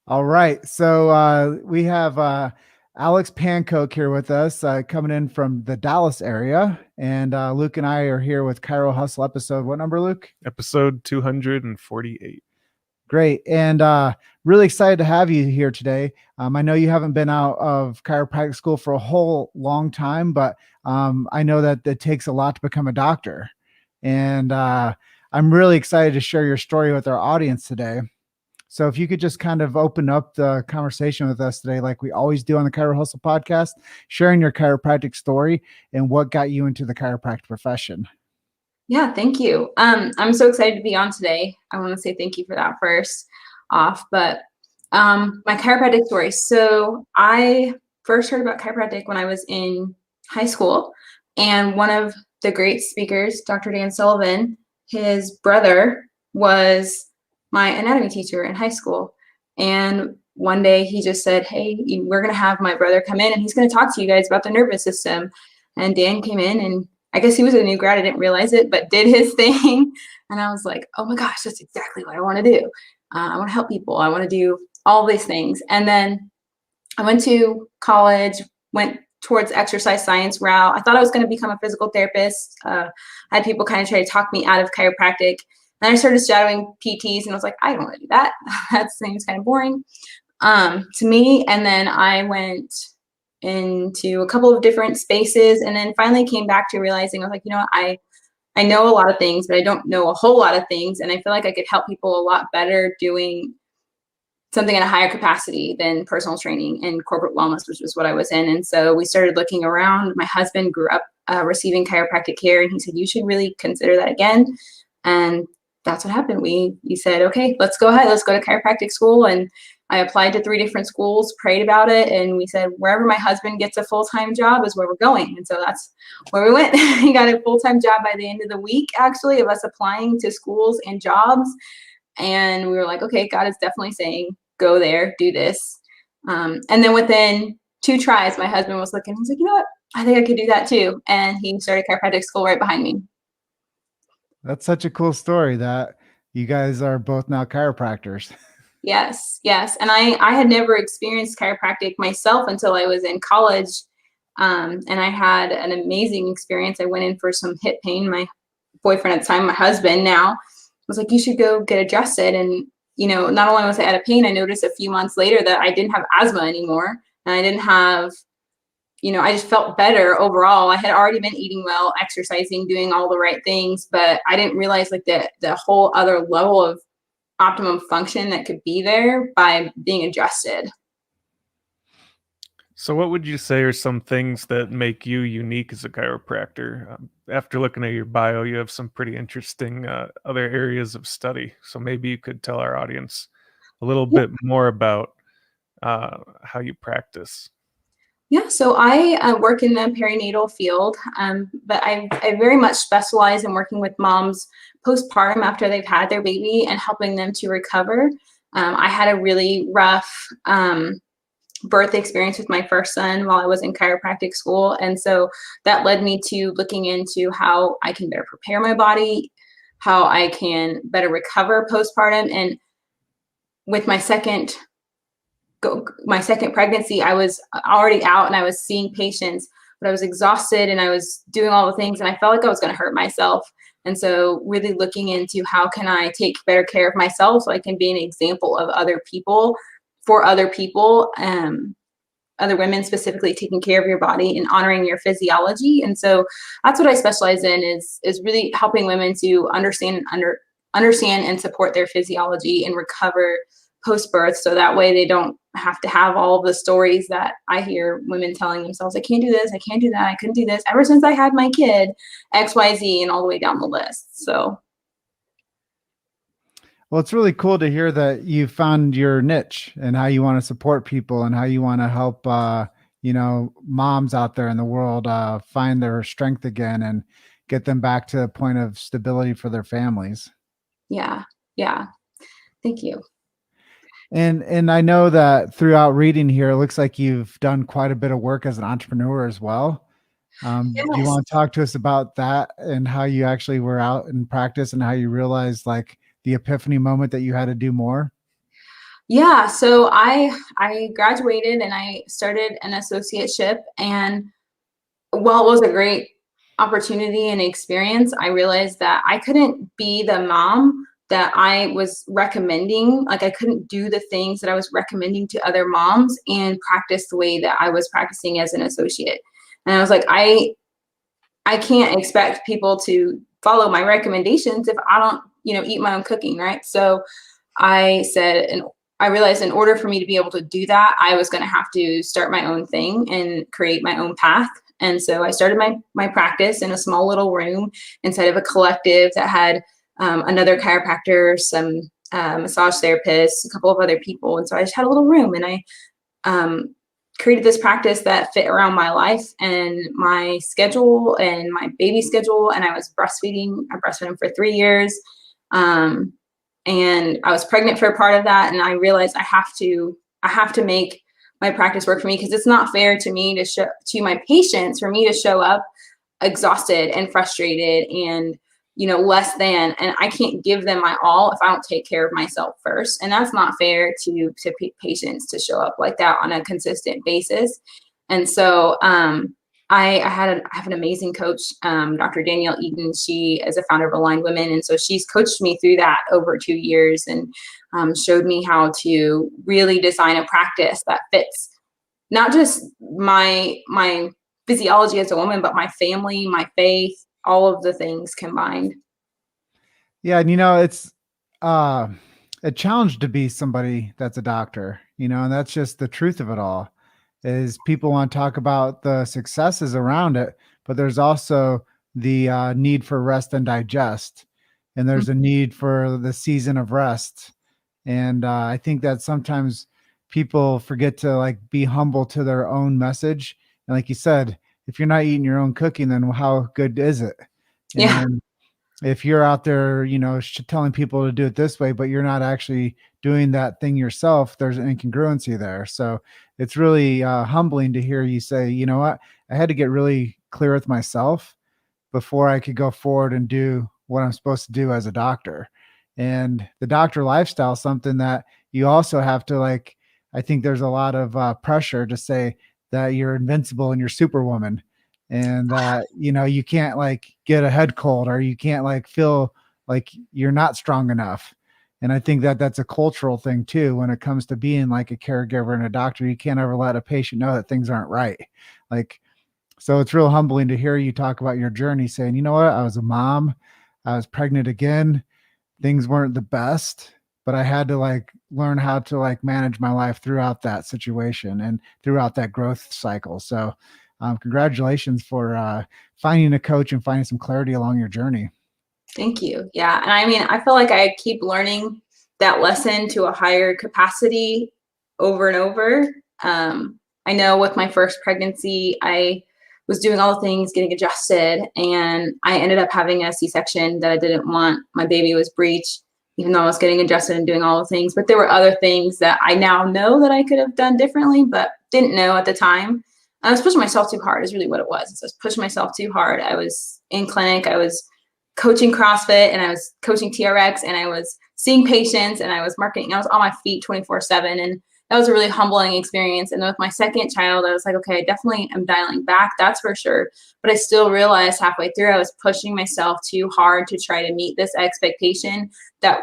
All right. So we have Alex Pankoke here with us, coming in from the Dallas area. And Luke and I are here with Chiro Hustle episode. What number, Luke? Episode 248. Great. And really excited to have you here today. I know you haven't been out of chiropractic school for a whole long time, but I know that it takes a lot to become a doctor. And I'm really excited to share your story with our audience today. So if you could just kind of open up the conversation with us today, like we always do on the Chiro Hustle podcast, sharing your chiropractic story and what got you into the chiropractic profession. Yeah, thank you. I'm so excited to be on today. I want to say thank you for that first off, but my chiropractic story. So I first heard about chiropractic when I was in high school, and one of the great speakers, Dr. Dan Sullivan, his brother was my anatomy teacher in high school. And one day he just said, "Hey, we're going to have my brother come in and he's going to talk to you guys about the nervous system." And Dan came in, and I guess he was a new grad. I didn't realize it, but did his thing. And I was like, oh my gosh, that's exactly what I want to do. I want to help people. I want to do all these things. And then I went to college, went towards exercise science route. I thought I was going to become a physical therapist. I had people kind of try to talk me out of chiropractic. Then I started shadowing PTs and I was like, I don't want to do that. That seems kind of boring to me. And then I went into a couple of different spaces and then finally came back to realizing I was like, you know what, I know a lot of things, but I don't know a whole lot of things. And I feel like I could help people a lot better doing something at a higher capacity than personal training and corporate wellness, which was what I was in. And so we started looking around. My husband grew up receiving chiropractic care, and he said, you should really consider that again. And that's what happened. We said, okay, let's go ahead. Let's go to chiropractic school. And I applied to 3 different schools, prayed about it, and we said, wherever my husband gets a full-time job is where we're going. And so that's where we went. He got a full-time job by the end of the week, actually, of us applying to schools and jobs. And we were like, okay, God is definitely saying, go there, do this. And then within 2 tries, my husband was looking. He's like, you know what? I think I could do that too. And he started chiropractic school right behind me. That's such a cool story that you guys are both now chiropractors. Yes. And I had never experienced chiropractic myself until I was in college. And I had an amazing experience. I went in for some hip pain. My boyfriend at the time, my husband now, was like, you should go get adjusted. And, you know, not only was I out of pain, I noticed a few months later that I didn't have asthma anymore. And I didn't have, you know, I just felt better overall. I had already been eating well, exercising, doing all the right things, but I didn't realize like the whole other level of optimum function that could be there by being adjusted. So what would you say are some things that make you unique as a chiropractor? After looking at your bio, you have some pretty interesting other areas of study. So maybe you could tell our audience a little bit more about how you practice. Yeah, so I work in the perinatal field, but I very much specialize in working with moms postpartum after they've had their baby and helping them to recover. I had a really rough birth experience with my first son while I was in chiropractic school. And so that led me to looking into how I can better prepare my body, how I can better recover postpartum. And with my second pregnancy, I was already out and I was seeing patients, but I was exhausted and I was doing all the things and I felt like I was going to hurt myself. And so really looking into how can I take better care of myself so I can be an example of other people, for other people, other women specifically, taking care of your body and honoring your physiology. And so that's what I specialize in is really helping women to understand and support their physiology and recover post-birth, so that way they don't have to have all of the stories that I hear women telling themselves, I can't do this, I can't do that, I couldn't do this ever since I had my kid, XYZ, and all the way down the list. So Well, it's really cool to hear that you found your niche and how you want to support people and how you want to help moms out there in the world find their strength again and get them back to a point of stability for their families. Yeah. Thank you. And I know that throughout reading here, it looks like you've done quite a bit of work as an entrepreneur as well. Yes. Do you want to talk to us about that and how you actually were out in practice and how you realized like the epiphany moment that you had to do more? Yeah, so I graduated and I started an associateship, and while it was a great opportunity and experience, I realized that I couldn't be the mom that I was recommending. Like I couldn't do the things that I was recommending to other moms and practice the way that I was practicing as an associate. And I was like, I can't expect people to follow my recommendations if I don't, eat my own cooking, right? So I said, and I realized in order for me to be able to do that, I was going to have to start my own thing and create my own path. And so I started my practice in a small little room inside of a collective that had another chiropractor, some massage therapists, a couple of other people. And so I just had a little room, and I created this practice that fit around my life and my schedule and my baby schedule. And I was breastfeeding. I breastfed for 3 years. And I was pregnant for a part of that. And I realized I have to make my practice work for me, because it's not fair to me to my patients for me to show up exhausted and frustrated and less than, and I can't give them my all if I don't take care of myself first. And that's not fair to patients to show up like that on a consistent basis. And so I have an amazing coach, Dr. Danielle Eaton. She is a founder of Aligned Women, and so she's coached me through that over 2 years, and showed me how to really design a practice that fits not just my physiology as a woman, but my family, my faith, all of the things combined. Yeah, and it's uh, a challenge to be somebody that's a doctor, and that's just the truth of it all. Is people want to talk about the successes around it, but there's also the need for rest and digest, and there's a need for the season of rest. And I think that sometimes people forget to like be humble to their own message. And like you said, if you're not eating your own cooking, then how good is it? And Yeah. then if you're out there, telling people to do it this way, but you're not actually doing that thing yourself, there's an incongruency there. So it's really humbling to hear you say, you know what, I had to get really clear with myself before I could go forward and do what I'm supposed to do as a doctor. And the doctor lifestyle is something that you also have to like, I think there's a lot of pressure to say that you're invincible and you're superwoman, and that, you can't like get a head cold, or you can't like feel like you're not strong enough. And I think that that's a cultural thing too. When it comes to being like a caregiver and a doctor, you can't ever let a patient know that things aren't right. Like, so it's real humbling to hear you talk about your journey, saying, you know what, I was a mom, I was pregnant again, things weren't the best, but I had to like learn how to like manage my life throughout that situation and throughout that growth cycle. So congratulations for finding a coach and finding some clarity along your journey. Thank you. Yeah. And I mean, I feel like I keep learning that lesson to a higher capacity over and over. I know with my first pregnancy, I was doing all the things, getting adjusted, and I ended up having a C-section that I didn't want. My baby was breech, even though I was getting adjusted and doing all the things. But there were other things that I now know that I could have done differently, but didn't know at the time. I was pushing myself too hard is really what it was. So I was pushing myself too hard. I was in clinic. I was coaching CrossFit, and I was coaching TRX, and I was seeing patients, and I was marketing. I was on my feet 24/7. And that was a really humbling experience. And then with my second child, I was like, okay, I definitely am dialing back. That's for sure. But I still realized halfway through, I was pushing myself too hard to try to meet this expectation that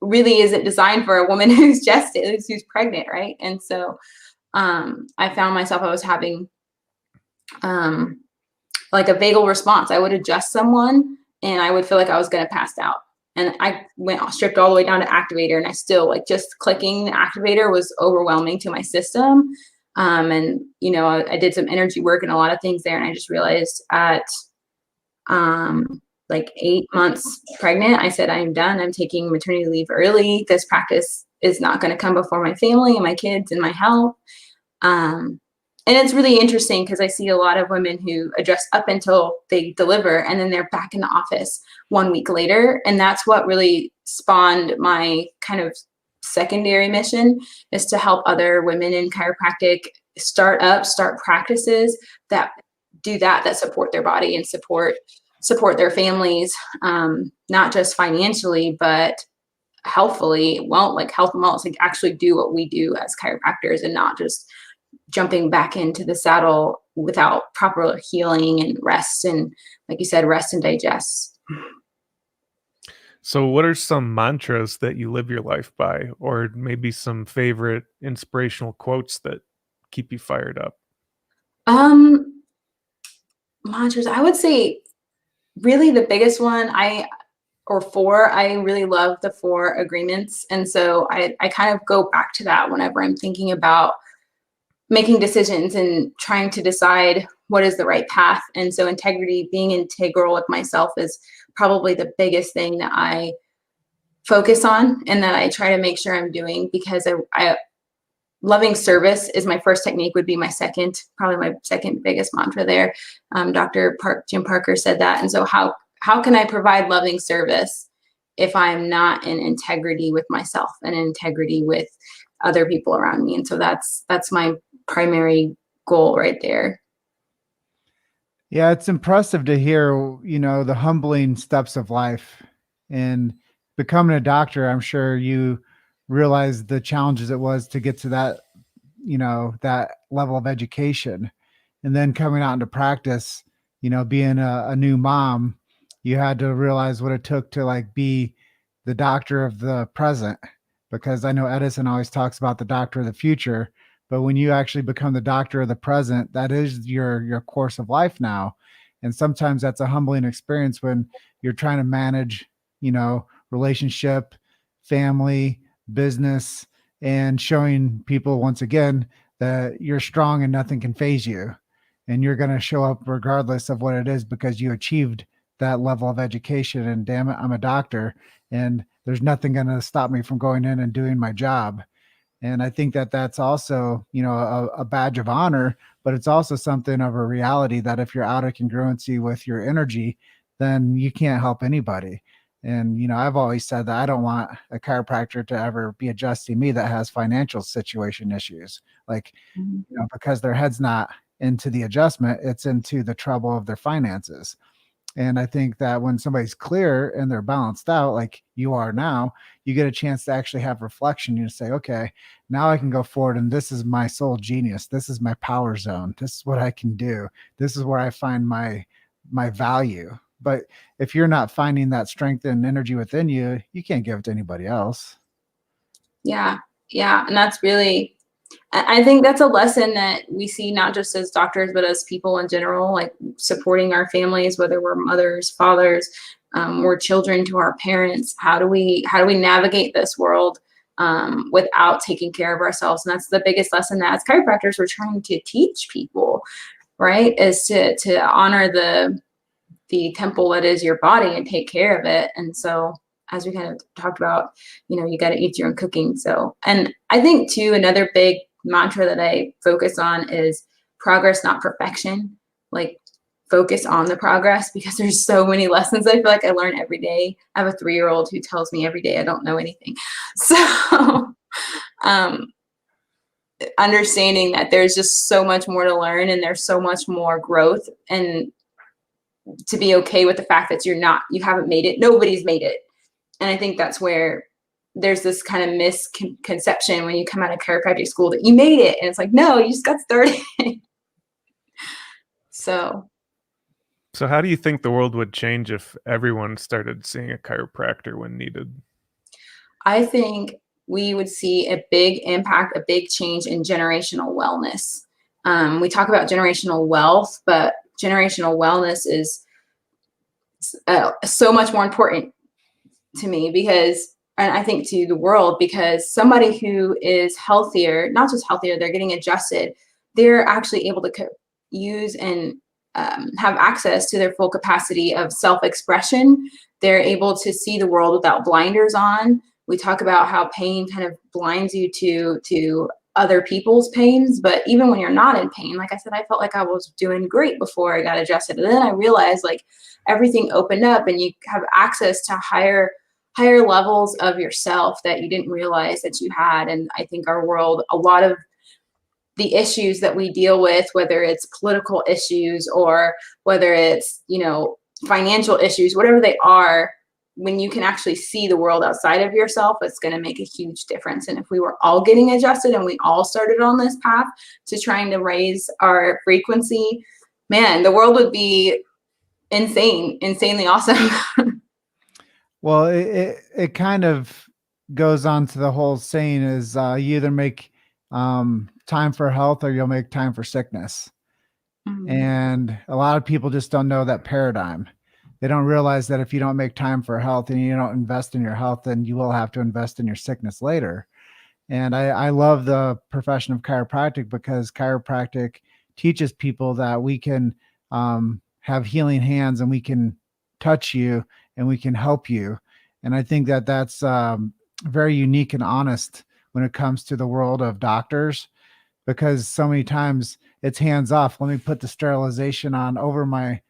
really isn't designed for a woman who's who's pregnant. Right. And so I found myself, I was having like a vagal response. I would adjust someone and I would feel like I was going to pass out. And I stripped all the way down to activator, and I still like just clicking the activator was overwhelming to my system. And, I did some energy work and a lot of things there. And I just realized at like 8 months pregnant, I said, I'm done. I'm taking maternity leave early. This practice is not going to come before my family and my kids and my health. And it's really interesting because I see a lot of women who adjust up until they deliver, and then they're back in the office 1 week later. And that's what really spawned my kind of secondary mission, is to help other women in chiropractic start practices that do that support their body and support their families, not just financially, but healthfully, like health and wellness, like actually do what we do as chiropractors and not just jumping back into the saddle without proper healing and rest. And like you said, rest and digest. So, what are some mantras that you live your life by, or maybe some favorite inspirational quotes that keep you fired up? Mantras, I would say really the biggest one, I really love the 4 agreements. And so I kind of go back to that whenever I'm thinking about making decisions and trying to decide what is the right path. And so integrity, being integral with myself, is probably the biggest thing that I focus on and that I try to make sure I'm doing, because I loving service is my first technique, would be my second, probably my second biggest mantra there. Jim Parker said that. And so how can I provide loving service if I'm not in integrity with myself and integrity with other people around me? And so that's my primary goal right there. Yeah, it's impressive to hear, the humbling steps of life. And becoming a doctor, I'm sure you realize the challenges it was to get to that, that level of education. And then coming out into practice, being a new mom, you had to realize what it took to like be the doctor of the present, because I know Edison always talks about the doctor of the future, but when you actually become the doctor of the present, that is your course of life now. And sometimes that's a humbling experience when you're trying to manage, relationship, family, business, and showing people once again that you're strong and nothing can phase you. And you're going to show up regardless of what it is, because you achieved that level of education. And damn it, I'm a doctor, and there's nothing going to stop me from going in and doing my job. And I think that that's also, a badge of honor, but it's also something of a reality that if you're out of congruency with your energy, then you can't help anybody. And, I've always said that I don't want a chiropractor to ever be adjusting me that has financial situation issues, like, because their head's not into the adjustment, it's into the trouble of their finances. And I think that when somebody's clear and they're balanced out, like you are now, you get a chance to actually have reflection. You say, okay, now I can go forward, and this is my soul genius. This is my power zone. This is what I can do. This is where I find my value. But if you're not finding that strength and energy within you, you can't give it to anybody else. Yeah. And that's really, I think that's a lesson that we see not just as doctors, but as people in general, like supporting our families, whether we're mothers, fathers, we're children to our parents. How do we navigate this world without taking care of ourselves? And that's the biggest lesson that as chiropractors we're trying to teach people, right? Is to honor the temple that is your body and take care of it. And so, as we kind of talked about, you got to eat your own cooking. So, and I think too, another big mantra that I focus on is progress, not perfection. Like, focus on the progress, because there's so many lessons I feel like I learn every day. I have a 3-year-old who tells me every day I don't know anything. So, understanding that there's just so much more to learn and there's so much more growth, and to be okay with the fact that you haven't made it. Nobody's made it. And I think that's where there's this kind of misconception when you come out of chiropractic school that you made it. And it's like, no, you just got started. So how do you think the world would change if everyone started seeing a chiropractor when needed? I think we would see a big impact, a big change in generational wellness. We talk about generational wealth, but generational wellness is so much more important to me, because, and I think to the world, because somebody who is healthier, not just healthier, they're getting adjusted, they're actually able to use and have access to their full capacity of self-expression. They're able to see the world without blinders on. We talk about how pain kind of blinds you to other people's pains, but even when you're not in pain, like I said, I felt like I was doing great before I got adjusted. And then I realized like everything opened up and you have access to higher levels of yourself that you didn't realize that you had. And I think our world, a lot of the issues that we deal with, whether it's political issues or whether it's, financial issues, whatever they are, when you can actually see the world outside of yourself, it's going to make a huge difference. And if we were all getting adjusted and we all started on this path to trying to raise our frequency, man, the world would be insanely awesome. Well, it kind of goes on to the whole saying is you either make time for health or you'll make time for sickness. Mhm. And a lot of people just don't know that paradigm. They don't realize that if you don't make time for health and you don't invest in your health, then you will have to invest in your sickness later. And I love the profession of chiropractic because chiropractic teaches people that we can have healing hands and we can touch you and we can help you. And I think that that's very unique and honest when it comes to the world of doctors, because so many times it's hands off. Let me put the sterilization on over my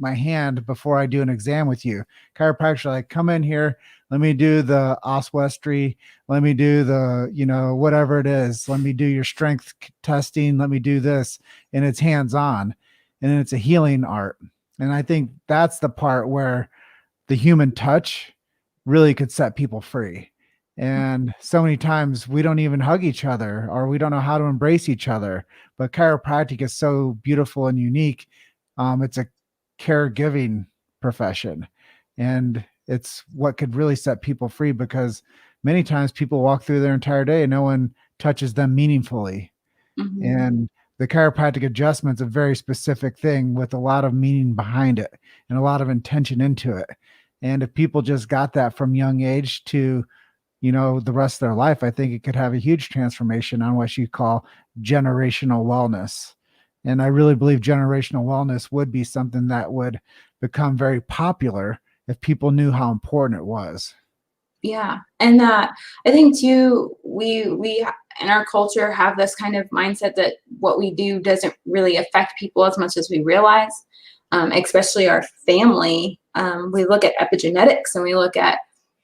hand before I do an exam with you. Chiropractor, like, come in here, let me do the oswestry, let me do the, whatever it is, let me do your strength testing, let me do this, and it's hands on, and it's a healing art. And I think that's the part where the human touch really could set people free. And so many times we don't even hug each other or we don't know how to embrace each other. But chiropractic is so beautiful and unique. It's a caregiving profession, and it's what could really set people free, because many times people walk through their entire day and no one touches them meaningfully. Mhm. And the chiropractic adjustment's a very specific thing with a lot of meaning behind it and a lot of intention into it. And if people just got that from young age to, the rest of their life, I think it could have a huge transformation on what you call generational wellness. And I really believe generational wellness would be something that would become very popular if people knew how important it was. Yeah. And I think too, we in our culture have this kind of mindset that what we do doesn't really affect people as much as we realize, especially our family. We look at epigenetics and we look at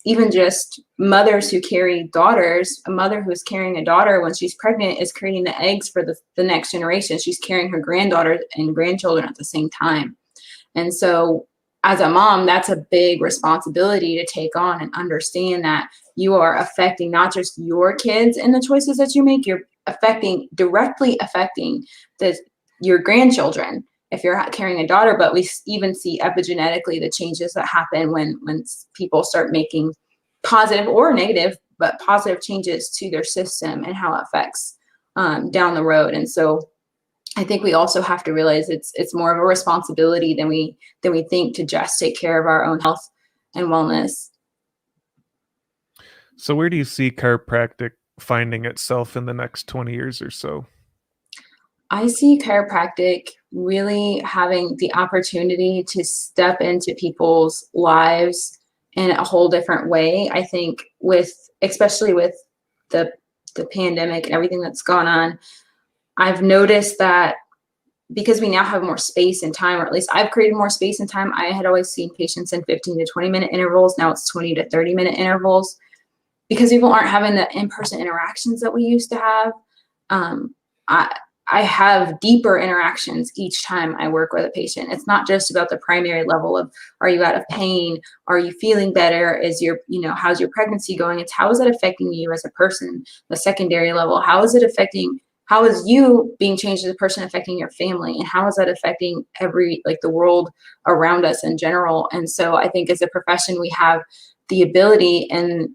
even just mothers who carry daughters. A mother who is carrying a daughter when she's pregnant is creating the eggs for the next generation. She's carrying her granddaughter and grandchildren at the same time. And so as a mom, that's a big responsibility to take on and understand that you are affecting not just your kids and the choices that you make, you're directly affecting your grandchildren if you're carrying a daughter. But we even see epigenetically the changes that happen when people start making positive or negative, but positive changes to their system and how it affects down the road. And so I think we also have to realize it's more of a responsibility than we think to just take care of our own health and wellness. So where do you see chiropractic finding itself in the next 20 years or so? I see chiropractic really having the opportunity to step into people's lives in a whole different way. I think especially with the pandemic and everything that's gone on, I've noticed that because we now have more space and time, or at least I've created more space and time. I had always seen patients in 15 to 20-minute intervals. Now it's 20 to 30-minute intervals because people aren't having the in-person interactions that we used to have. I have deeper interactions each time I work with a patient. It's not just about the primary level of, are you out of pain? Are you feeling better? How's your pregnancy going? It's how is that affecting you as a person? The secondary level, how is you being changed as a person affecting your family? And how is that affecting the world around us in general? And so I think as a profession, we have the ability, and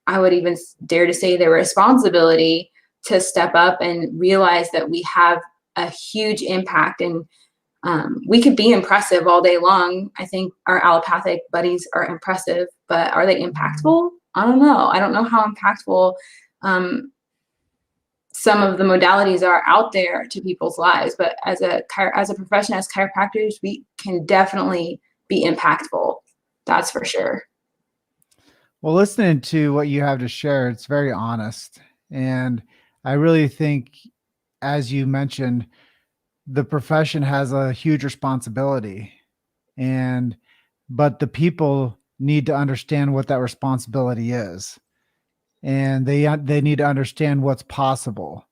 I would even dare to say the responsibility, to step up and realize that we have a huge impact. And we could be impressive all day long. I think our allopathic buddies are impressive, but are they impactful? I don't know. I don't know how impactful some of the modalities are out there to people's lives, but as a profession, as chiropractors, we can definitely be impactful. That's for sure. Well, listening to what you have to share, it's very honest. And I really think, as you mentioned, the profession has a huge responsibility, but the people need to understand what that responsibility is. And they need to understand what's possible.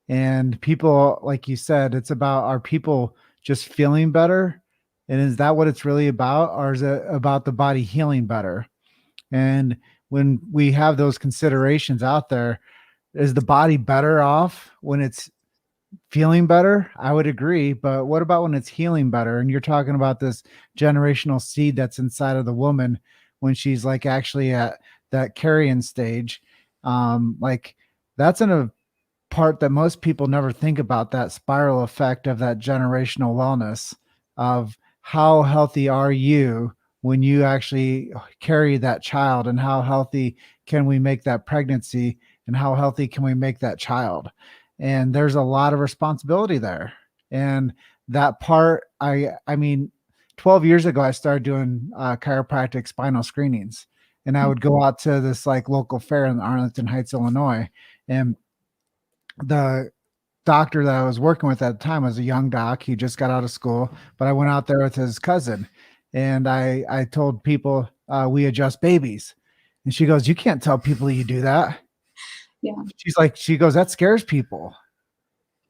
And people, like you said, it's about our people just feeling better And is that what it's really about? Or is it about the body healing better? And when we have those considerations out there, is the body better off when it's feeling better? I would agree. But what about when it's healing better? And you're talking about this generational seed that's inside of the woman when she's like actually at that carrying stage. Like that's in a part that most people never think about, that spiral effect of that generational wellness of how healthy are you when you actually carry that child, and how healthy can we make that pregnancy, and how healthy can we make that child. And there's a lot of responsibility there. And that part, I mean, 12 years ago I started doing chiropractic spinal screenings, and I would go out to this like local fair in Arlington Heights, Illinois, and the doctor that I was working with at the time was a young doc. He just got out of school, but I went out there with his cousin, and I told people, we adjust babies. And she goes, "You can't tell people you do that." Yeah. She goes, "That scares people."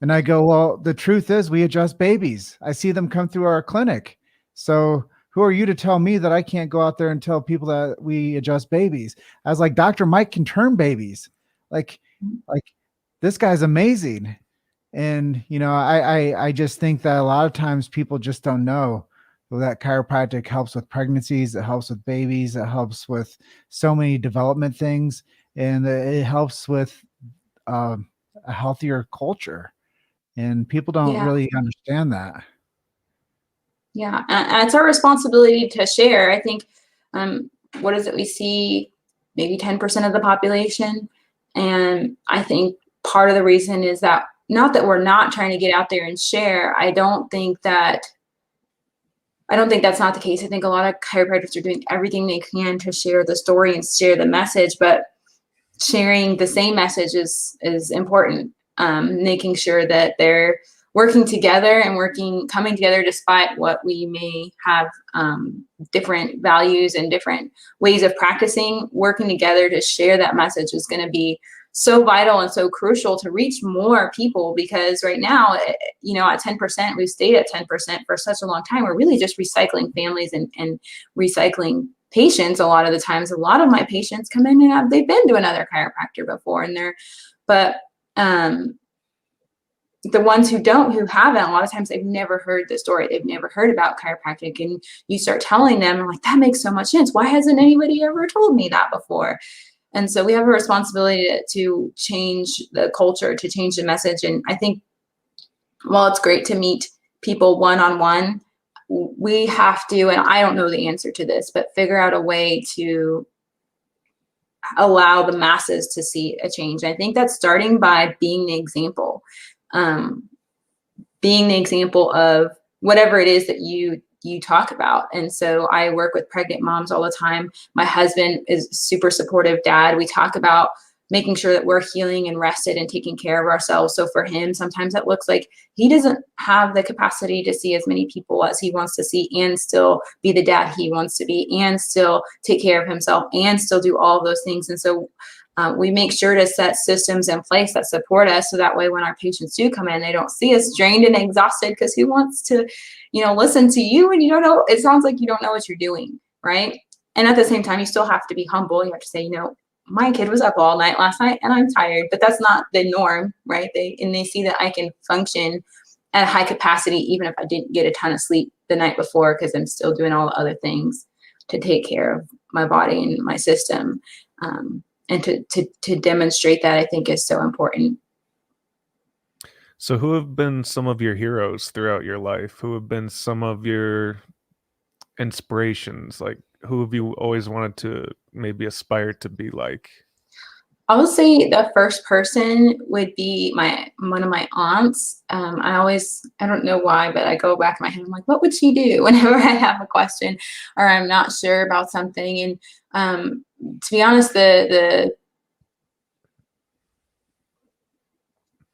And I go, "Well, the truth is we adjust babies. I see them come through our clinic. So who are you to tell me that I can't go out there and tell people that we adjust babies?" I was like, "Dr. Mike can turn babies. Like this guy's amazing." And, you know, I just think that a lot of times people just don't know that chiropractic helps with pregnancies. It helps with babies. It helps with so many development things, and it helps with a healthier culture. And people don't Yeah. really understand that. Yeah, and it's our responsibility to share. I think, what is it? We see maybe 10% of the population. And I think part of the reason is that, not that we're not trying to get out there and share. I don't think that's not the case. I think a lot of chiropractors are doing everything they can to share the story and share the message, but sharing the same message is important. Making sure that they're working together and coming together despite what we may have, different values and different ways of practicing. Working together to share that message is going to be so vital and so crucial to reach more people, because right now, you know, at 10%, we've stayed at 10% for such a long time. We're really just recycling families and recycling patients. A lot of the times, a lot of my patients come in and they've been to another chiropractor before, but the ones who haven't, a lot of times they've never heard the story. They've never heard about chiropractic. And you start telling them, like, that makes so much sense. Why hasn't anybody ever told me that before? And so we have a responsibility to change the culture, to change the message. And I think while it's great to meet people one-on-one, we have to, and I don't know the answer to this, but figure out a way to allow the masses to see a change. And I think that's starting by being the example. Being the example of whatever it is that you talk about. And so I work with pregnant moms all the time. My husband is a super supportive dad. We talk about making sure that we're healing and rested and taking care of ourselves. So for him, sometimes that looks like he doesn't have the capacity to see as many people as he wants to see, and still be the dad he wants to be, and still take care of himself, and still do all of those things. And so we make sure to set systems in place that support us, so that way when our patients do come in, they don't see us drained and exhausted, because who wants to, you know, listen to you and you don't know, it sounds like you don't know what you're doing, right? And at the same time, you still have to be humble. You have to say, you know, my kid was up all night last night and I'm tired, but that's not the norm, right? They see that I can function at a high capacity, even if I didn't get a ton of sleep the night before, because I'm still doing all the other things to take care of my body and my system. And to demonstrate that, I think, is so important. So who have been some of your heroes throughout your life? Who have been some of your inspirations? Like, who have you always wanted to maybe aspire to be like? I would say the first person would be one of my aunts. I don't know why, but I go back in my head, I'm like, what would she do whenever I have a question or I'm not sure about something? And to be honest, the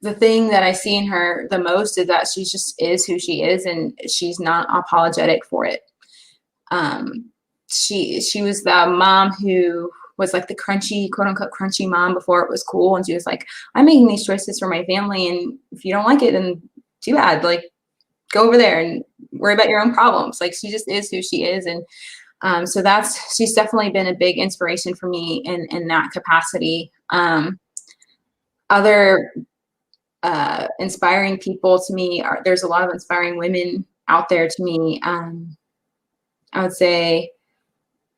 thing that I see in her the most is that she just is who she is, and she's not apologetic for it. She was the mom who was like the crunchy, quote unquote, crunchy mom before it was cool. And she was like, I'm making these choices for my family, and if you don't like it, then too bad. Like, go over there and worry about your own problems. Like, she just is who she is. And so she's definitely been a big inspiration for me in that capacity. Other inspiring people to me there's a lot of inspiring women out there to me. I would say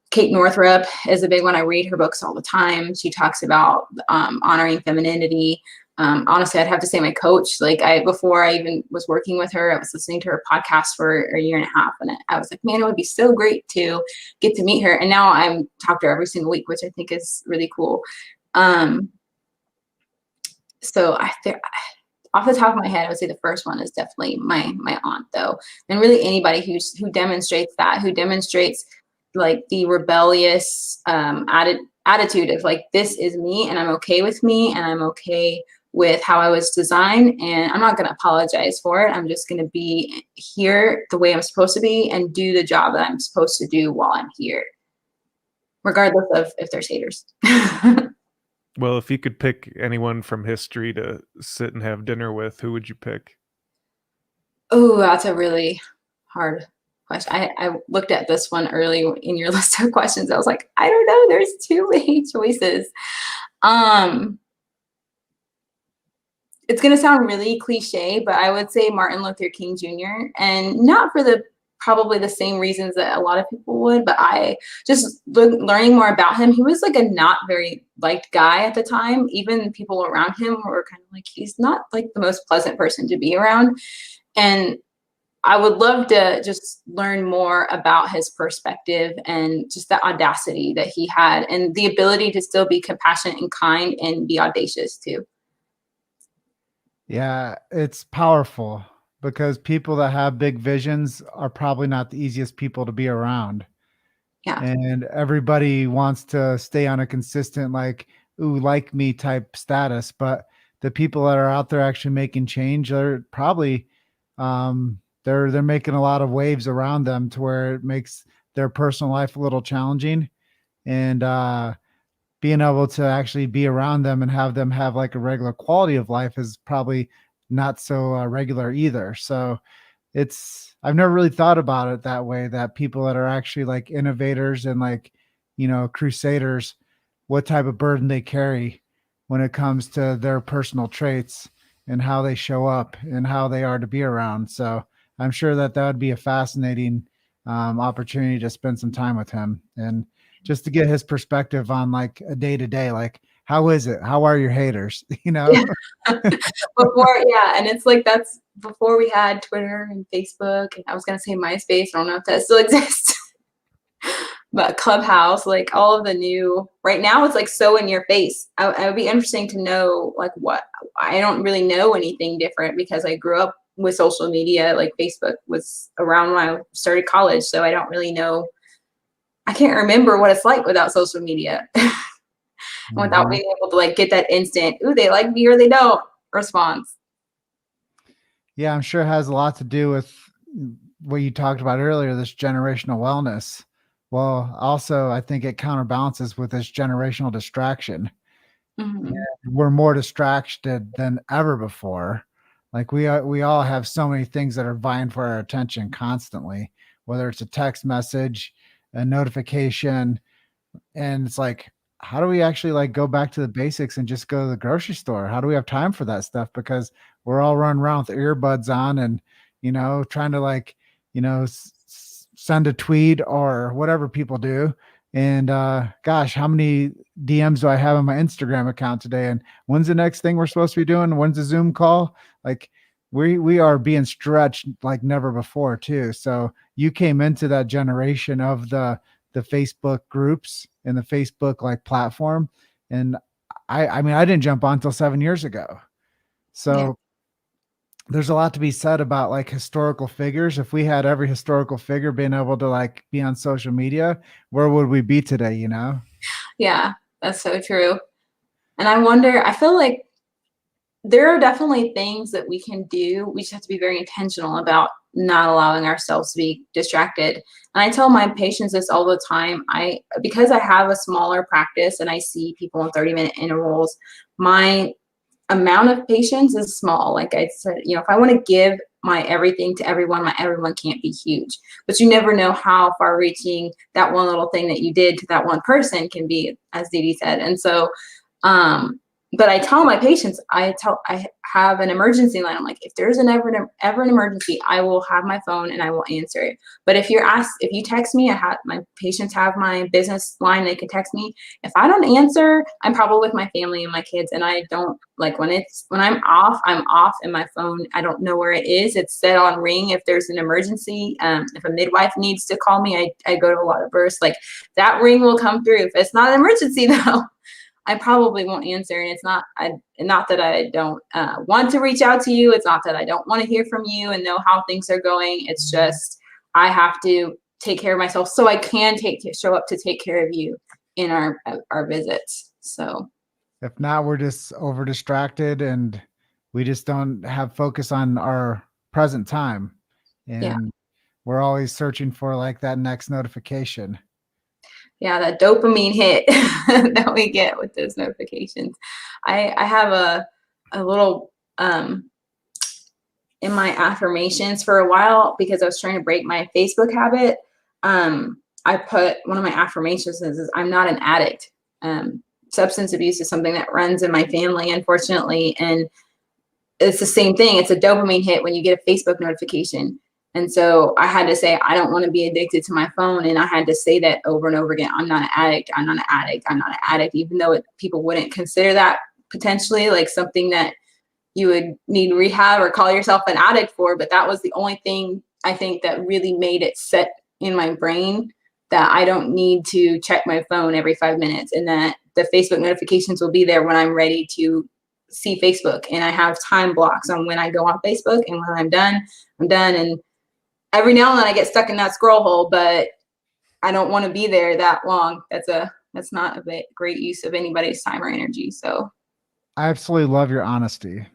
Kate Northrup is a big one. I read her books all the time. She talks about honoring femininity. Honestly, I'd have to say my coach. Like, before I even was working with her, I was listening to her podcast for a year and a half, and I was like, man, it would be so great to get to meet her. And now I'm talking to her every single week, which I think is really cool. So off the top of my head, I would say the first one is definitely my aunt, though. And really anybody who demonstrates that, who demonstrates like the rebellious attitude of like, this is me and I'm okay with me and I'm okay with how I was designed, and I'm not going to apologize for it. I'm just going to be here the way I'm supposed to be and do the job that I'm supposed to do while I'm here, regardless of if there's haters. Well, if you could pick anyone from history to sit and have dinner with, who would you pick? Oh, that's a really hard question. I looked at this one early in your list of questions. I was like, I don't know. There's too many choices. It's going to sound really cliche, but I would say Martin Luther King Jr. And not for probably the same reasons that a lot of people would, but I just learning more about him. He was like a not very liked guy at the time. Even people around him were kind of like, he's not like the most pleasant person to be around. And I would love to just learn more about his perspective and just the audacity that he had and the ability to still be compassionate and kind and be audacious too. Yeah, it's powerful because people that have big visions are probably not the easiest people to be around. Yeah. And everybody wants to stay on a consistent, like, ooh, like me type status. But the people that are out there actually making change are probably, they're making a lot of waves around them to where it makes their personal life a little challenging. And, being able to actually be around them and have them have like a regular quality of life is probably not so regular either. So I've never really thought about it that way, that people that are actually like innovators and like, crusaders, what type of burden they carry when it comes to their personal traits and how they show up and how they are to be around. So I'm sure that would be a fascinating opportunity to spend some time with him and just to get his perspective on like a day to day, like, how is it? How are your haters? Before, yeah. And it's like, that's before we had Twitter and Facebook, and I was going to say MySpace. I don't know if that still exists, but Clubhouse, like all of the new, right now it's like so in your face. I would be interesting to know like I don't really know anything different because I grew up with social media. Like Facebook was around when I started college. So I don't really know. I can't remember what it's like without social media. Without being able to like get that instant, ooh, they like me or they don't response. Yeah, I'm sure it has a lot to do with what you talked about earlier, this generational wellness. Well, also, I think it counterbalances with this generational distraction. Mm-hmm. We're more distracted than ever before. Like we all have so many things that are vying for our attention constantly, whether it's a text message, a notification, and it's like, how do we actually like go back to the basics and just go to the grocery store? How do we have time for that stuff? Because we're all running around with earbuds on and, trying to like, send a tweet or whatever people do. And gosh, how many DMs do I have on my Instagram account today? And when's the next thing we're supposed to be doing? When's the Zoom call? Like we are being stretched like never before too. So you came into that generation of the Facebook groups and the Facebook like platform. And I mean, I didn't jump on until 7 years ago. So there's a lot to be said about like historical figures. If we had every historical figure being able to like be on social media, where would we be today? Yeah, that's so true. And I feel like there are definitely things that we can do. We just have to be very intentional about not allowing ourselves to be distracted. And I tell my patients this all the time. Because I have a smaller practice and I see people in 30-minute intervals, my amount of patients is small. Like I said, if I want to give my everything to everyone. My everyone can't be huge, but you never know how far reaching that one little thing that you did to that one person can be, as Dee Dee said. And so, but I tell my patients, I have an emergency line. I'm like, if there's ever an emergency, I will have my phone and I will answer it. But if you text me, my patients have my business line, they can text me. If I don't answer, I'm probably with my family and my kids, and I don't like when I'm off and my phone, I don't know where it is. It's set on ring if there's an emergency. If a midwife needs to call me, I go to a lot of births. Like that ring will come through. If it's not an emergency though, I probably won't answer. And it's not that I don't want to reach out to you. It's not that I don't want to hear from you and know how things are going. It's just I have to take care of myself so I can show up to take care of you in our visits. So if not, we're just over distracted and we just don't have focus on our present time. And we're always searching for like that next notification. Yeah, that dopamine hit that we get with those notifications. I have a little in my affirmations for a while, because I was trying to break my Facebook habit. I put one of my affirmations is I'm not an addict. Substance abuse is something that runs in my family, unfortunately, and it's the same thing. It's a dopamine hit when you get a Facebook notification. And so I had to say, I don't want to be addicted to my phone. And I had to say that over and over again. I'm not an addict. I'm not an addict. I'm not an addict, even though people wouldn't consider that potentially like something that you would need rehab or call yourself an addict for. But that was the only thing I think that really made it set in my brain that I don't need to check my phone every 5 minutes, and that the Facebook notifications will be there when I'm ready to see Facebook. And I have time blocks on when I go on Facebook, and when I'm done, I'm done. And every now and then I get stuck in that scroll hole, but I don't want to be there that long. That's not a great use of anybody's time or energy. So I absolutely love your honesty.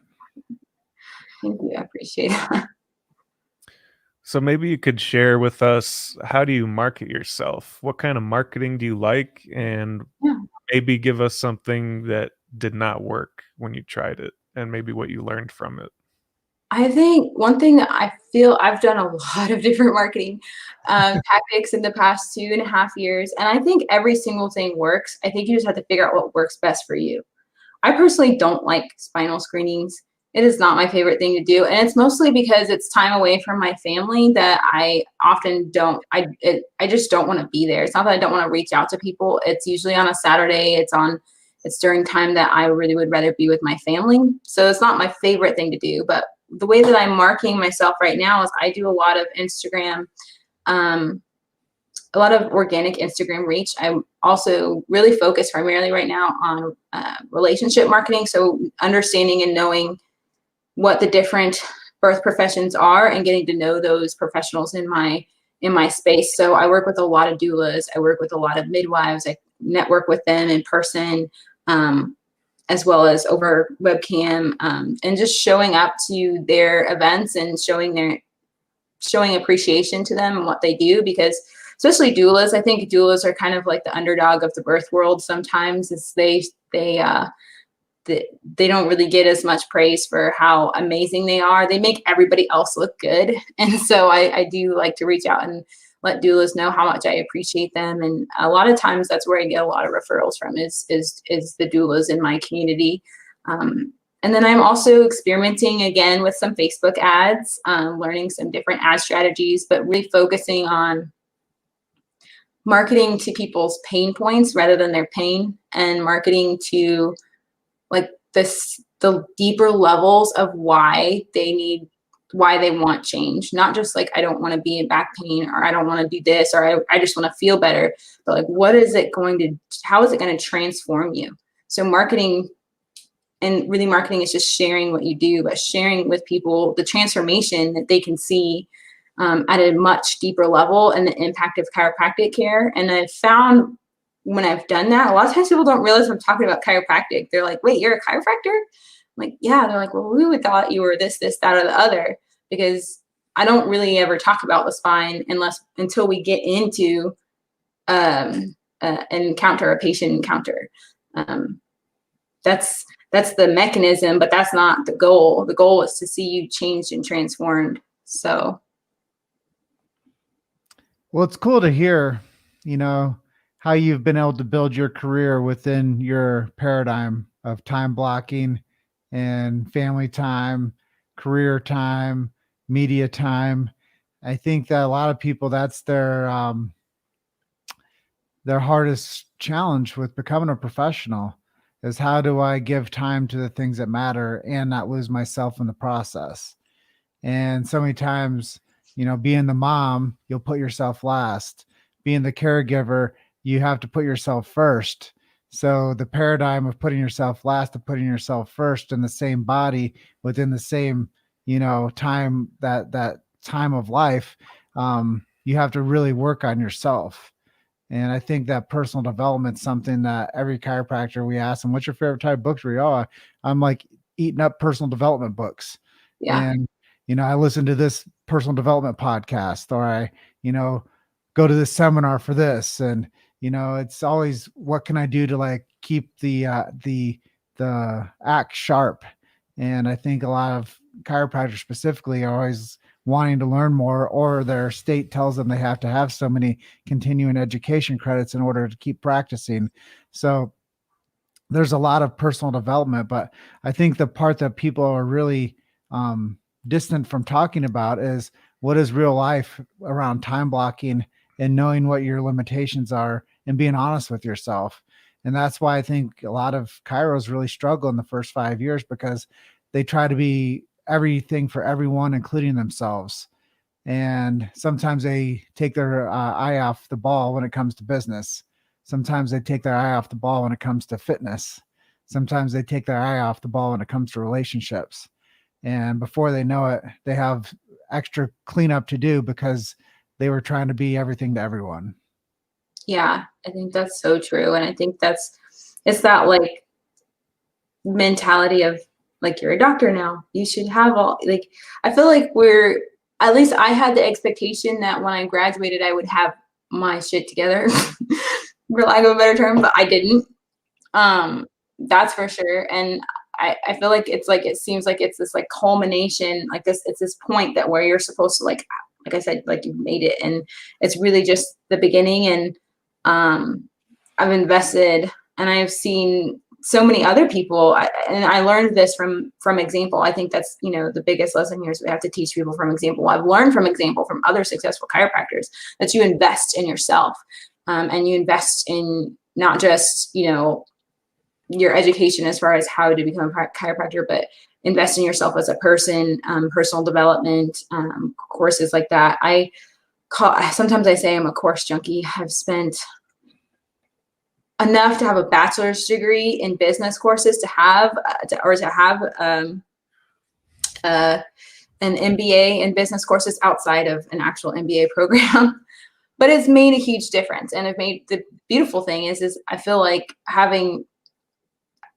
Thank you. I appreciate it. So maybe you could share with us, how do you market yourself? What kind of marketing do you like? And maybe give us something that did not work when you tried it, and maybe what you learned from it. I think one thing that I feel I've done a lot of different marketing tactics in the past 2.5 years, and I think every single thing works. I think you just have to figure out what works best for you. I personally don't like spinal screenings. It is not my favorite thing to do, and it's mostly because it's time away from my family that I often don't. I just don't want to be there. It's not that I don't want to reach out to people. It's usually on a Saturday. It's during time that I really would rather be with my family. So it's not my favorite thing to do. But the way that I'm marketing myself right now is I do a lot of Instagram, a lot of organic Instagram reach. I'm also really focused primarily right now on relationship marketing. So understanding and knowing what the different birth professions are and getting to know those professionals in my space. So I work with a lot of doulas. I work with a lot of midwives. I network with them in person, as well as over webcam, and just showing up to their events and showing appreciation to them and what they do, because especially doulas, I think doulas are kind of like the underdog of the birth world sometimes. It's they don't really get as much praise for how amazing they are. They make everybody else look good. And so I do like to reach out and let doulas know how much I appreciate them. And a lot of times that's where I get a lot of referrals from is the doulas in my community. And then I'm also experimenting again with some Facebook ads, learning some different ad strategies, but really focusing on marketing to people's pain points rather than their pain, and marketing to like the deeper levels of why they want change. Not just like, I don't want to be in back pain, or I don't want to do this, or I just want to feel better, but like, how is it going to transform you? So marketing is just sharing what you do, but sharing with people the transformation that they can see at a much deeper level, and the impact of chiropractic care. And I've found when I've done that, a lot of times people don't realize I'm talking about chiropractic. They're like, wait, you're a chiropractor? I'm like, yeah. They're like, well, we would thought you were this, that, or the other, because I don't really ever talk about the spine until we get into a patient encounter. That's that's the mechanism, but that's not the goal. The goal is to see you changed and transformed. So. Well, it's cool to hear, how you've been able to build your career within your paradigm of time blocking and family time, career time, media time. I think that a lot of people, that's their hardest challenge with becoming a professional is, how do I give time to the things that matter and not lose myself in the process? And so many times, being the mom, you'll put yourself last. Being the caregiver, you have to put yourself first. So the paradigm of putting yourself last to putting yourself first in the same body within the same, time, that time of life, you have to really work on yourself. And I think that personal development is something that every chiropractor, we ask them, what's your favorite type of books? I'm like eating up personal development books. Yeah. And, I listen to this personal development podcast, or I, go to this seminar for this. And, it's always, what can I do to like keep the act sharp? And I think a lot of chiropractors specifically are always wanting to learn more, or their state tells them they have to have so many continuing education credits in order to keep practicing. So there's a lot of personal development, but I think the part that people are really distant from talking about is, what is real life around time blocking and knowing what your limitations are and being honest with yourself. And that's why I think a lot of chiros really struggle in the first 5 years, because they try to be everything for everyone, including themselves. And sometimes they take their eye off the ball when it comes to business. Sometimes they take their eye off the ball when it comes to fitness. Sometimes they take their eye off the ball when it comes to relationships. And before they know it, they have extra cleanup to do because they were trying to be everything to everyone. Yeah, I think that's so true. And I think it's that like mentality of like, you're a doctor now, you should have all, like, I feel like at least I had the expectation that when I graduated, I would have my shit together, for lack of a better term, but I didn't. That's for sure. And I feel like it seems like it's this like culmination, like it's this point that where you're supposed to like I said, like you've made it, and it's really just the beginning. And I've invested, and I've seen so many other people, and I learned this from example. I think that's, the biggest lesson here is we have to teach people from example. I've learned from example from other successful chiropractors that you invest in yourself, and you invest in not just, your education as far as how to become a chiropractor, but invest in yourself as a person, personal development, courses like that. Sometimes I say I'm a course junkie. I've spent enough to have a bachelor's degree in business courses to have an MBA in business courses outside of an actual MBA program. But it's made a huge difference. And the beautiful thing is I feel like having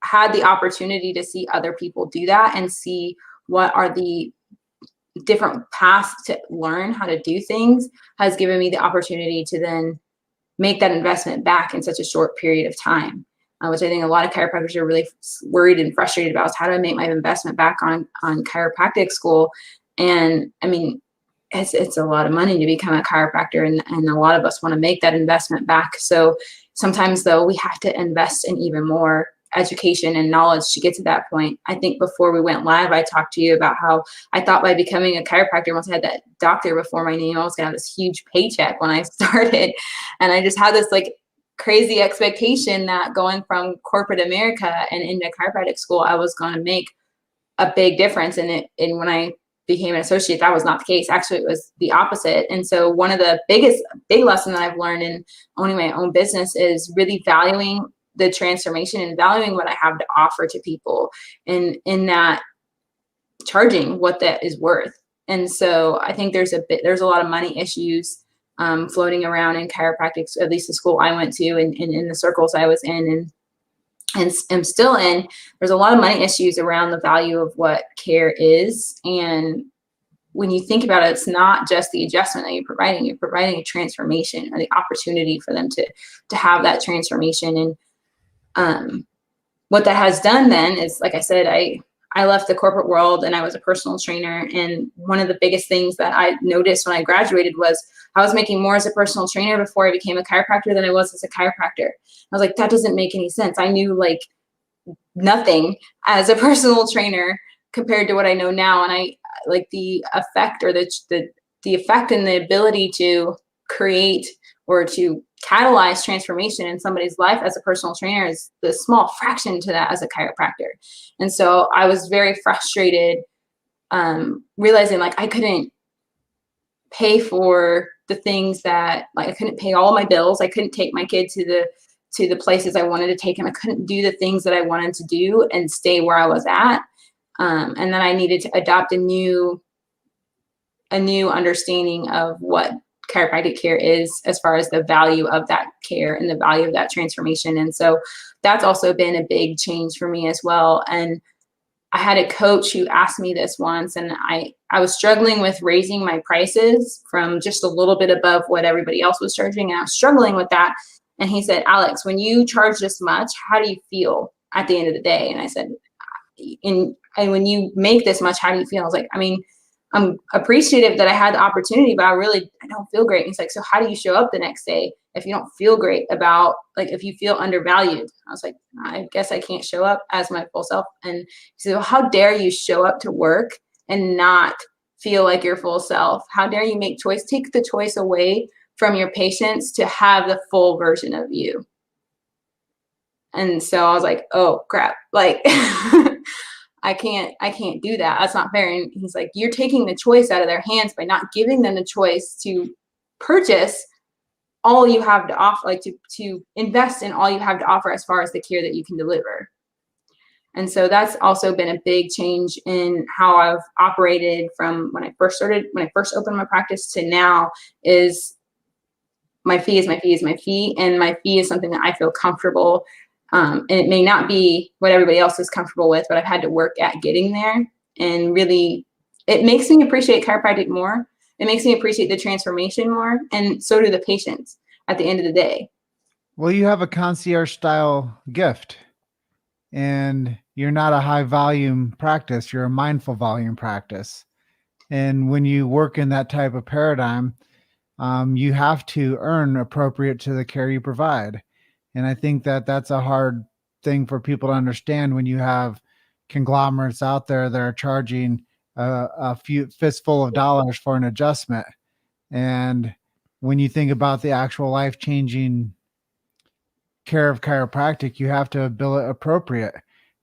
had the opportunity to see other people do that and see what are the different paths to learn how to do things has given me the opportunity to then make that investment back in such a short period of time, which I think a lot of chiropractors are really worried and frustrated about, is how do I make my investment back on chiropractic school? And I mean, it's a lot of money to become a chiropractor, and a lot of us want to make that investment back. So sometimes though, we have to invest in even more education and knowledge to get to that point. I think before we went live, I talked to you about how I thought by becoming a chiropractor, once I had that doctor before my name, I was gonna have this huge paycheck when I started. And I just had this like crazy expectation that going from corporate America and into chiropractic school, I was gonna make a big difference in it. And when I became an associate, that was not the case. Actually, it was the opposite. And so one of the big lesson that I've learned in owning my own business is really valuing the transformation and valuing what I have to offer to people, and in that charging what that is worth. And so I think there's a lot of money issues floating around in chiropractic, at least the school I went to, and in the circles I was in and am still in. There's a lot of money issues around the value of what care is. And when you think about it, it's not just the adjustment that you're providing a transformation or the opportunity for them to have that transformation. And what that has done then is, like I said, I left the corporate world and I was a personal trainer. And one of the biggest things that I noticed when I graduated was I was making more as a personal trainer before I became a chiropractor than I was as a chiropractor. I was like, that doesn't make any sense. I knew like nothing as a personal trainer compared to what I know now. And I like the effect or the effect and the ability to create or to catalyze transformation in somebody's life as a personal trainer is the small fraction to that as a chiropractor. And so I was very frustrated, realizing like I couldn't pay for the things that, like, I couldn't pay all my bills. I couldn't take my kid to the places I wanted to take him. I couldn't do the things that I wanted to do and stay where I was at. And then I needed to adopt a new understanding of what chiropractic care is as far as the value of that care and the value of that transformation. And so that's also been a big change for me as well. And I had a coach who asked me this once, and I was struggling with raising my prices from just a little bit above what everybody else was charging. And I was struggling with that. And he said, Alex, when you charge this much, how do you feel at the end of the day? And I said, and when you make this much, how do you feel? I was like, I mean, I'm appreciative that I had the opportunity, but I don't feel great. And he's like, so how do you show up the next day if you don't feel great about, like, if you feel undervalued? I was like, I guess I can't show up as my full self. And he said, well, how dare you show up to work and not feel like your full self? How dare you take the choice away from your patients to have the full version of you? And so I was like, oh crap, like I can't do that. That's not fair. And he's like, you're taking the choice out of their hands by not giving them the choice to purchase all you have to offer, like to invest in all you have to offer as far as the care that you can deliver. And so that's also been a big change in how I've operated from when I first opened my practice to now. Is my fee is my fee is my fee. And my fee is something that I feel comfortable. And it may not be what everybody else is comfortable with, but I've had to work at getting there. And really, it makes me appreciate chiropractic more. It makes me appreciate the transformation more. And so do the patients at the end of the day. Well, you have a concierge style gift, and you're not a high volume practice. You're a mindful volume practice. And when you work in that type of paradigm, you have to earn appropriate to the care you provide. And I think that that's a hard thing for people to understand when you have conglomerates out there that are charging a few fistful of dollars for an adjustment. And when you think about the actual life-changing care of chiropractic, you have to bill it appropriate,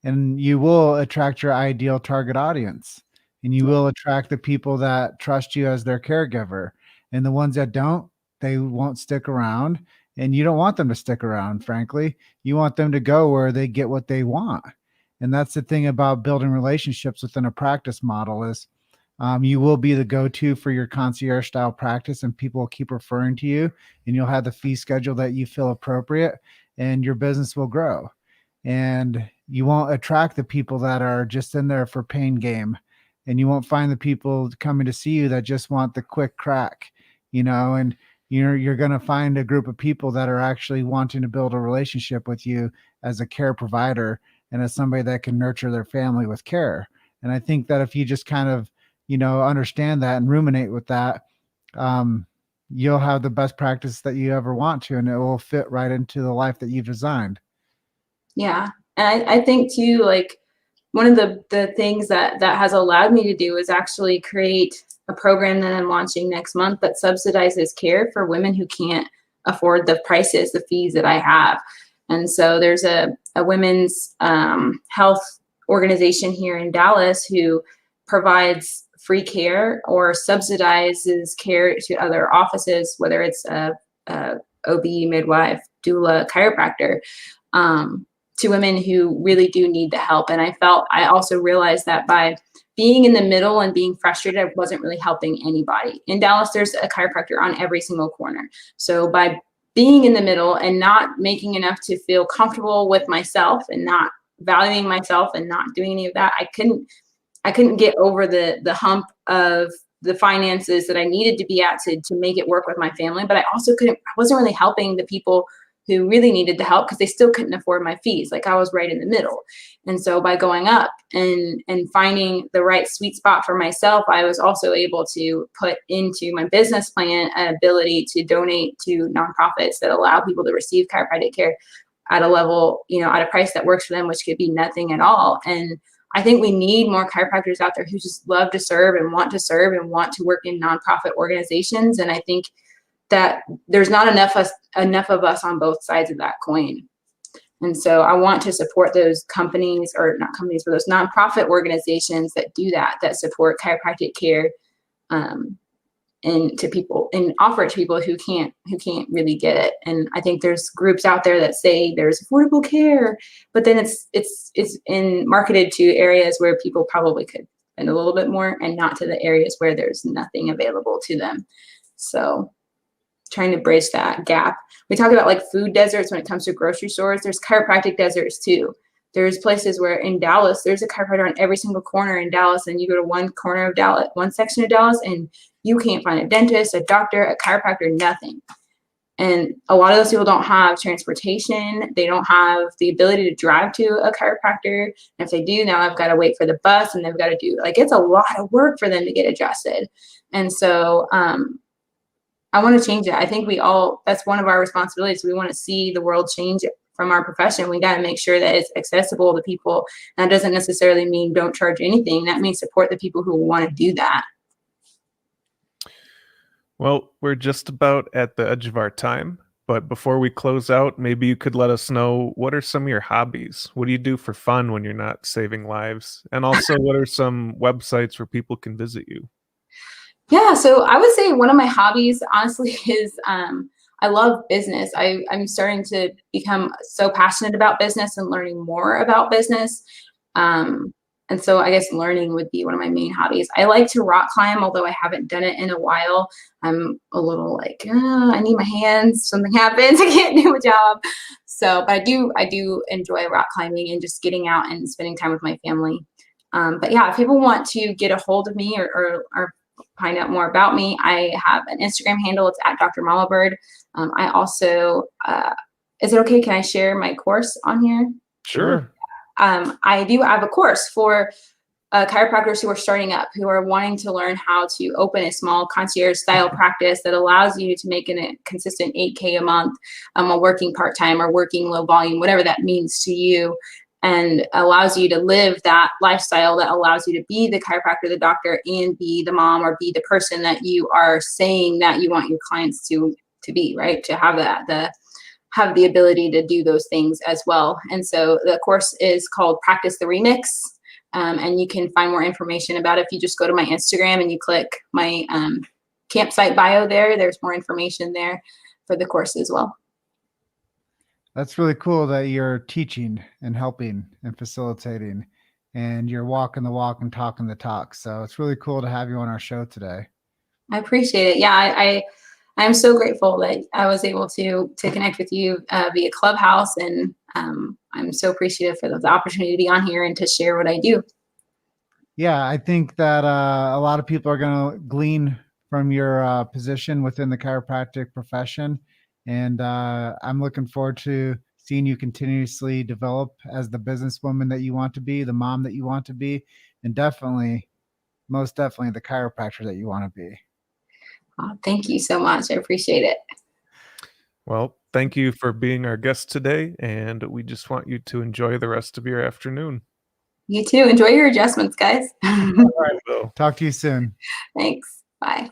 and you will attract your ideal target audience, and you will attract the people that trust you as their caregiver. And the ones that don't, they won't stick around. And you don't want them to stick around, frankly. You want them to go where they get what they want. And that's the thing about building relationships within a practice model is you will be the go-to for your concierge style practice, and people will keep referring to you, and you'll have the fee schedule that you feel appropriate, and your business will grow. And you won't attract the people that are just in there for pain game. And you won't find the people coming to see you that just want the quick crack, and you're going to find a group of people that are actually wanting to build a relationship with you as a care provider and as somebody that can nurture their family with care. And I think that if you just kind of, understand that and ruminate with that, you'll have the best practice that you ever want to, and it will fit right into the life that you've designed. Yeah. And I think too, like, one of the things that has allowed me to do is actually create a program that I'm launching next month that subsidizes care for women who can't afford the fees that I have. And so there's a women's health organization here in Dallas who provides free care or subsidizes care to other offices, whether it's a OB, midwife, doula, chiropractor, to women who really do need the help. And I also realized that by being in the middle and being frustrated, I wasn't really helping anybody. In Dallas, there's a chiropractor on every single corner. So by being in the middle and not making enough to feel comfortable with myself and not valuing myself and not doing any of that, I couldn't get over the hump of the finances that I needed to be at to make it work with my family. But I also wasn't really helping the people who really needed the help because they still couldn't afford my fees. Like I was right in the middle. And so by going up and finding the right sweet spot for myself, I was also able to put into my business plan an ability to donate to nonprofits that allow people to receive chiropractic care at a level, at a price that works for them, which could be nothing at all. And I think we need more chiropractors out there who just love to serve and want to work in nonprofit organizations. And I think that there's not enough of us on both sides of that coin. And so I want to support those companies, or not companies, but those nonprofit organizations that do that support chiropractic care, and to people, and offer it to people who can't really get it. And I think there's groups out there that say there's affordable care, but then it's marketed to areas where people probably could spend a little bit more, and not to the areas where there's nothing available to them. So trying to bridge that gap. We talk about like food deserts when it comes to grocery stores. There's chiropractic deserts too. There's places where in Dallas, there's a chiropractor on every single corner in Dallas, and you go to one corner of Dallas, one section of Dallas, and you can't find a dentist, a doctor, a chiropractor, nothing. And a lot of those people don't have transportation. They don't have the ability to drive to a chiropractor. And if they do, now I've got to wait for the bus, and they've got to do, like, it's a lot of work for them to get adjusted. And so I want to change it. I think that's one of our responsibilities. We want to see the world change from our profession. We got to make sure that it's accessible to people. And that doesn't necessarily mean don't charge anything. That means support the people who want to do that. Well, we're just about at the edge of our time, but before we close out, maybe you could let us know, what are some of your hobbies? What do you do for fun when you're not saving lives? And also, what are some websites where people can visit you? Yeah, so I would say one of my hobbies, honestly, is I love business. I'm starting to become so passionate about business and learning more about business. And so I guess learning would be one of my main hobbies. I like to rock climb, although I haven't done it in a while. I'm a little like, I need my hands. Something happens, I can't do a job. So, but I do enjoy rock climbing and just getting out and spending time with my family. But yeah, if people want to get a hold of me or find out more about me, I have an Instagram handle. It's at Dr. Mama Bird. I also, is it okay? Can I share my course on here? Sure. I do have a course for chiropractors who are starting up, who are wanting to learn how to open a small concierge style practice that allows you to make a consistent $8K a month while working part-time or working low volume, whatever that means to you, and allows you to live that lifestyle that allows you to be the chiropractor, the doctor, and be the mom or be the person that you are saying that you want your clients to be, right? To have have the ability to do those things as well. And so the course is called Practice the Remix. And you can find more information about it if you just go to my Instagram and you click my campsite bio there. There's more information there for the course as well. That's really cool that you're teaching and helping and facilitating, and you're walking the walk and talking the talk. So it's really cool to have you on our show today. I appreciate it. Yeah, I'm so grateful that I was able to connect with you via Clubhouse, and I'm so appreciative for the opportunity to be on here and to share what I do. Yeah, I think that a lot of people are going to glean from your position within the chiropractic profession, and I'm looking forward to seeing you continuously develop as the businesswoman that you want to be, the mom that you want to be, and most definitely the chiropractor that you want to be. Oh, thank you so much. I appreciate it. Well, thank you for being our guest today, and we just want you to enjoy the rest of your afternoon. You too. Enjoy your adjustments, guys. All right, Bill. Talk to you soon. Thanks. Bye.